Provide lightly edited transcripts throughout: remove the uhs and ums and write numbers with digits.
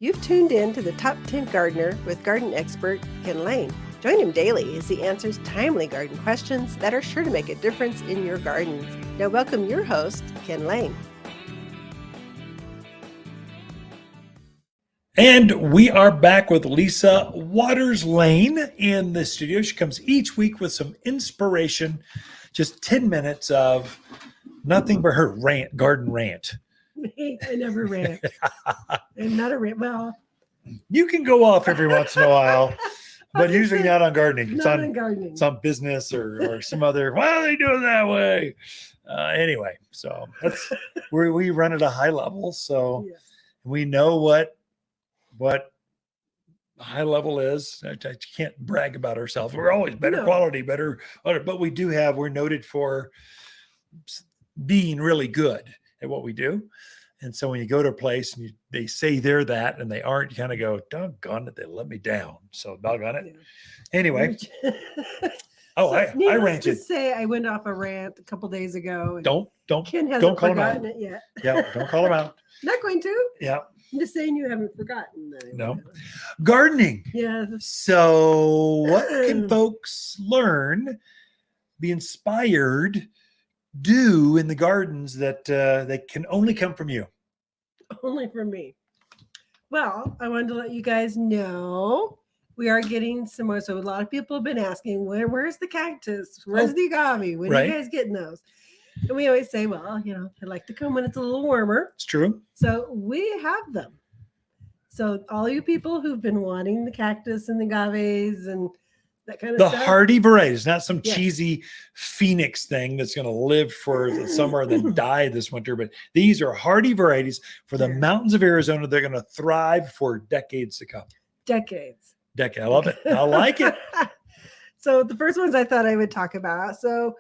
You've tuned in to the Top 10 Gardener with garden expert Ken Lain. Join him daily as he answers timely garden questions that are sure to make a difference in your gardens. Now, welcome your host, Ken Lain. And we are back with Lisa Waters Lane in the studio. She comes each week with some inspiration, just 10 minutes of nothing but her garden rant. I never rant. I'm not a rant. Well, you can go off every once in a while, but usually not on gardening. Not on gardening. It's on business or some other, why are they doing that way? Anyway, so that's where we run at a high level. So we know what high level is. I can't brag about ourselves. We're always better quality, but we're noted for being really good at what we do. And so when you go to a place and they say they're that and they aren't, you kind of go, doggone it, they let me down. So doggone it. Yeah. Anyway. I ranted. To say I went off a rant a couple days ago. Ken hasn't forgotten it yet. Yeah, don't call him out. Not going to. Yeah. I'm just saying you haven't forgotten. No. Gardening. Yeah. So what can folks learn, be inspired, do in the gardens that they can only come from you? Only from me. Well, I wanted to let you guys know we are getting some more. So a lot of people have been asking, where's the cactus? Where's the agave? When are you guys getting those? And we always say, well, I like to come when it's a little warmer. It's true. So we have them. So all you people who've been wanting the cactus and the agaves and that kind of stuff. The hardy varieties, not some cheesy Phoenix thing that's going to live for the summer and then die this winter. But these are hardy varieties for the mountains of Arizona. They're going to thrive for decades to come. Decades. I love it. I like it. So the first ones I thought I would talk about. So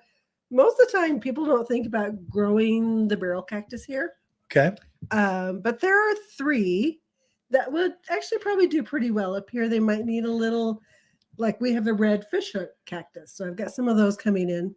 most of the time, people don't think about growing the barrel cactus here. Okay. But there are three that would actually probably do pretty well up here. They might need a little, like we have the red fishhook cactus. So I've got some of those coming in.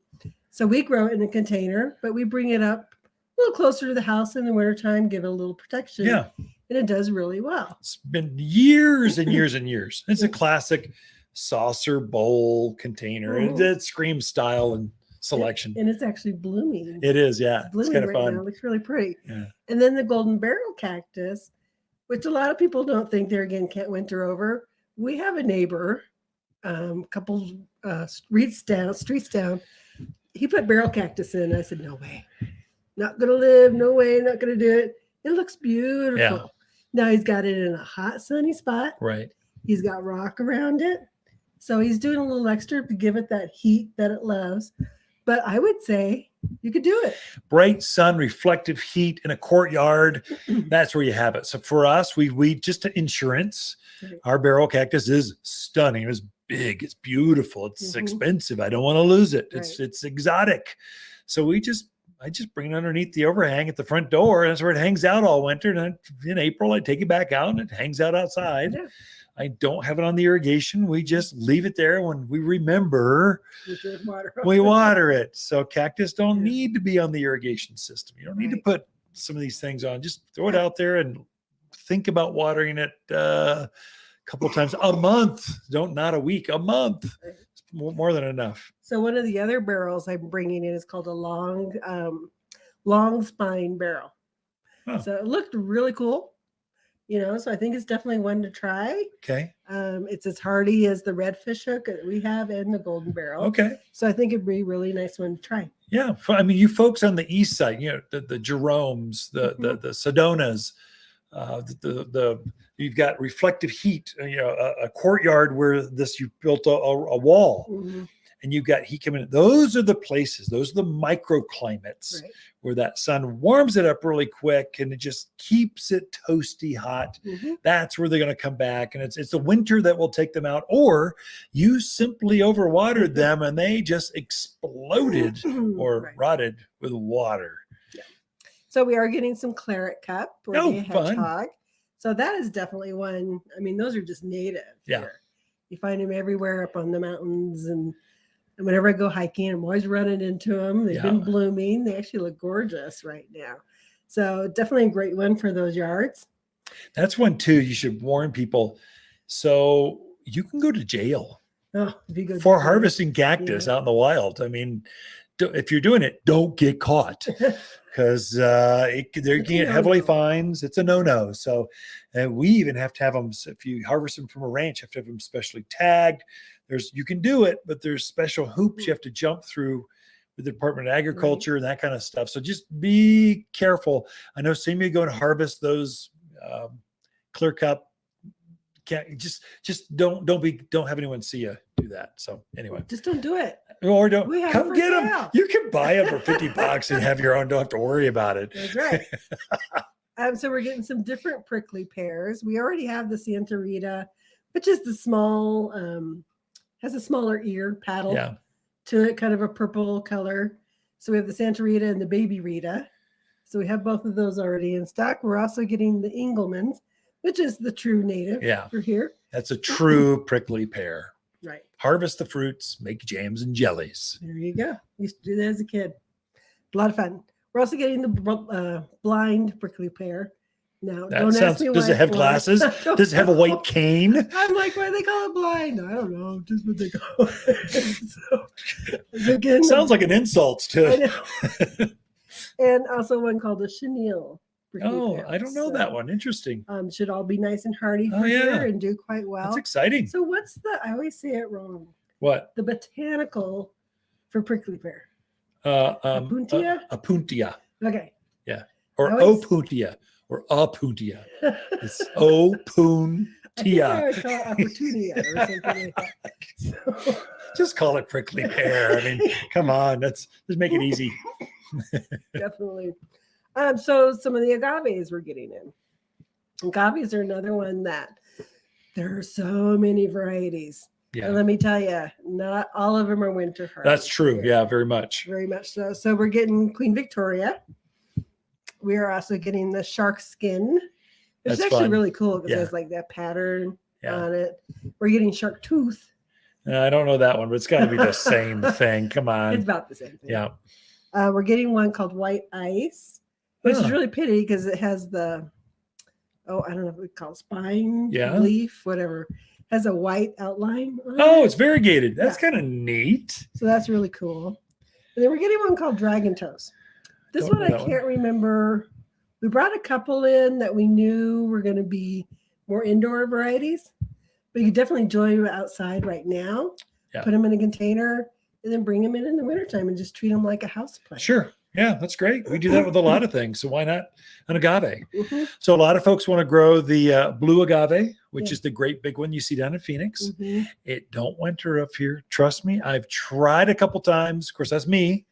So we grow it in a container, but we bring it up a little closer to the house in the wintertime, give it a little protection. Yeah. And it does really well. It's been years and years and years. It's a classic saucer bowl container. That screams style and selection. And it's actually blooming. It is, yeah. It's kind of fun. Now. It looks really pretty. Yeah. And then the golden barrel cactus, which a lot of people don't think can't winter over. We have a neighbor, couple streets down. He put barrel cactus in. I said, no way. Not going to live. No way. Not going to do it. It looks beautiful. Yeah. Now he's got it in a hot, sunny spot. Right. He's got rock around it. So he's doing a little extra to give it that heat that it loves. But I would say you could do it. Bright sun, reflective heat in a courtyard. That's where you have it. So for us, we just insurance. Right. Our barrel cactus is stunning. It's big. It's beautiful. It's expensive. I don't want to lose it. It's exotic. So I just bring it underneath the overhang at the front door. That's where it hangs out all winter. And then in April, I take it back out and it hangs out outside. Yeah. I don't have it on the irrigation. We just leave it there. When we remember, we water it. So cactus don't need to be on the irrigation system. You don't need to put some of these things on. Just throw it out there and think about watering it a couple of times a month. Not a week, a month. It's more than enough. So one of the other barrels I'm bringing in is called a long spine barrel. Huh. So it looked really cool. So I think it's definitely one to try. Okay. It's as hardy as the red fishhook that we have and the golden barrel. Okay. So I think it'd be a really nice one to try. Yeah. I mean, you folks on the east side, the Jeromes, the Sedonas, you've got reflective heat, a courtyard where you built a wall. Mm-hmm. And you've got heat coming in. Those are the places, those are the microclimates where that sun warms it up really quick and it just keeps it toasty hot. Mm-hmm. That's where they're going to come back. And it's the winter that will take them out. Or you simply overwatered them and they just exploded or rotted with water. Yeah. So we are getting some claret cup or the hedgehog. Fun. So that is definitely one. I mean, those are just native here. You find them everywhere up on the mountains and whenever I go hiking, I'm always running into them. They've been blooming. They actually look gorgeous right now. So definitely a great one for those yards. That's one too. You should warn people. So you can go to jail Oh, if you go for to- harvesting cactus out in the wild. I mean, if you're doing it, don't get caught because they're It's a getting heavily no-no. fines. It's a no-no. So we even have to have them. If you harvest them from a ranch, you have to have them specially tagged. You can do it, but there's special hoops you have to jump through with the Department of Agriculture and that kind of stuff. So just be careful. I know some of you go and harvest those clear cup. Can't just don't have anyone see you do that. So anyway, Just don't do it. or don't We have come them for get them. sale. You can buy them for $50 and have your own. Don't have to worry about it. That's right. So we're getting some different prickly pears. We already have the Santa Rita, which is the small, has a smaller ear paddle Yeah. to it, kind of a purple color. So we have the Santa Rita and the Baby Rita. So we have both of those already in stock. We're also getting the Engelmans, which is the true native for here. That's a true prickly pear. Right. Harvest the fruits, make jams and jellies. There you go. Used to do that as a kid. A lot of fun. We're also getting the blind prickly pear. Now, don't ask me why. Does it have glasses? Does it have a white cane? I'm like, why do they call it blind? I don't know. Just what they call it. So again, Sounds like an insult I to. know. And also one called a chenille. Oh, I don't know that one. Interesting. Should all be nice and hardy Oh, for yeah. here and do quite well. That's exciting. So what's I always say it wrong. What? The botanical for prickly pear. Apuntia? Apuntia? Okay. Yeah. Or I always- opuntia. Or apuntia. It's I think I opuntia. always call it opportunia or something like that. So, Just call it prickly pear. I mean, come on. Let's make it easy. definitely. So some of the agaves we're getting in. Agaves are another one that there are so many varieties. Yeah. And let me tell you, not all of them are winter harvest. That's true. Yeah, very much. Very much so. So we're getting Queen Victoria. We are also getting the shark skin, which That's is actually fun. really cool because Yeah. it has like that pattern Yeah. on it. We're getting shark tooth. I don't know that one, but it's got to be the same thing. Come It's on. about the same thing. Yeah. We're getting one called white ice, which is Huh. really pretty because it has I don't know what we call it, spine, Yeah. leaf, whatever. Has a white outline. on Oh, it. it's variegated. That's Yeah. kind of neat. So that's really cool. And then we're getting one called Dragon Toes. This Don't one know I that can't remember. We brought a couple in that we knew were going to be more indoor varieties, but you could definitely enjoy them outside right now. Yeah. Put them in a container and then bring them in the wintertime and just treat them like a house plant. Sure. Yeah, that's great. We do that with a lot of things. So why not an agave? Mhm, So a lot of folks want to grow the blue agave, which Yeah. is the great big one you see down in Phoenix. mhm. It don't winter up here. Trust me. I've tried a couple times. Of course, that's me.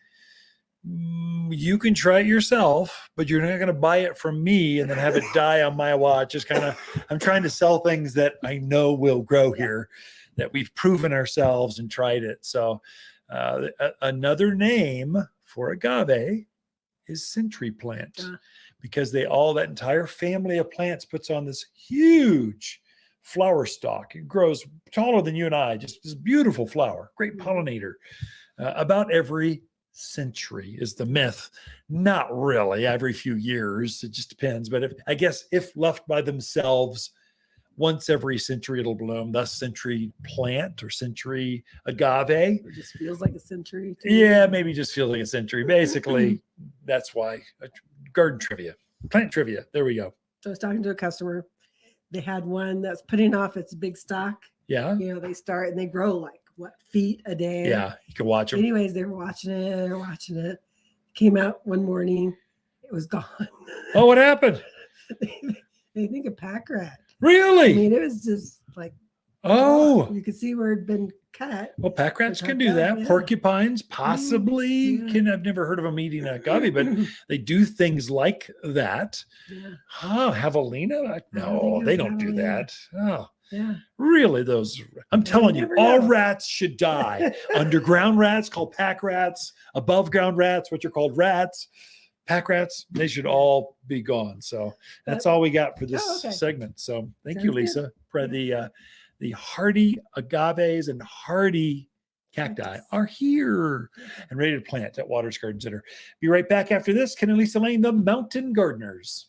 You can try it yourself, but you're not going to buy it from me and then have it die on my watch. Just kind of, I'm trying to sell things that I know will grow Yeah. here, that we've proven ourselves and tried it. So another name for agave is century plant, because that entire family of plants puts on this huge flower stalk. It grows taller than you and I, just this beautiful flower, great pollinator. About every century is the myth. Not really every few years. It just depends. But I guess if left by themselves, once every century it'll bloom. Thus, century plant or century agave. It just feels like a century. to me. Yeah, maybe just feels like a century. Basically, that's why. Garden trivia, plant trivia. There we go. So I was talking to a customer. They had one that's putting off its big stock. Yeah, They start and they grow like feet a day. yeah. You can watch them. Anyways, they were watching it. Came out one morning, it was gone. Oh, what happened? They think a pack rat. I Really? mean, it was just like, Oh, you could see where it'd been cut. well, pack rats can Pack do rat, that. yeah. Porcupines, possibly. Yeah. I've never heard of them eating agave, but they do things like that. Yeah, Oh, javelina? I don't No, think it they was don't do javelina. that. Oh, yeah. really? I'm telling you, never all know. rats should die. Underground rats called pack rats, above ground rats, which are called rats, pack rats, they should all be gone. So that's all we got for this okay. segment. So thank Sounds you, good. Lisa, for the hardy agaves and hardy cacti Cactus. are here and ready to plant at Waters Garden Center. Be right back after this. Ken and Lisa Lain, the Mountain Gardeners.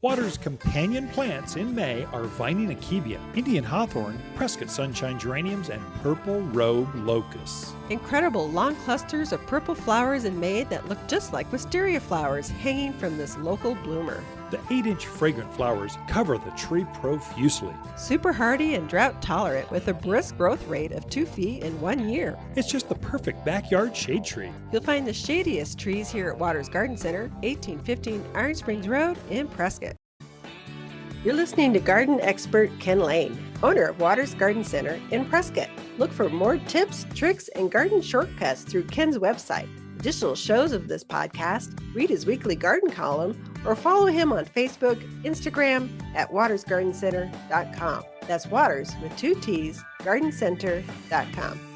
Waters' companion plants in May are Vining akebia, Indian hawthorn, Prescott sunshine geraniums, and purple robe locusts. Incredible long clusters of purple flowers in May that look just like wisteria flowers hanging from this local bloomer. The 8-inch fragrant flowers cover the tree profusely. Super hardy and drought tolerant with a brisk growth rate of 2 feet in 1 year. It's just the perfect backyard shade tree. You'll find the shadiest trees here at Waters Garden Center, 1815 Iron Springs Road in Prescott. You're listening to garden expert Ken Lain, owner of Waters Garden Center in Prescott. Look for more tips, tricks, and garden shortcuts through Ken's website. Additional shows of this podcast, read his weekly garden column, or follow him on Facebook, Instagram at watersgardencenter.com. That's Waters with 2 T's, gardencenter.com.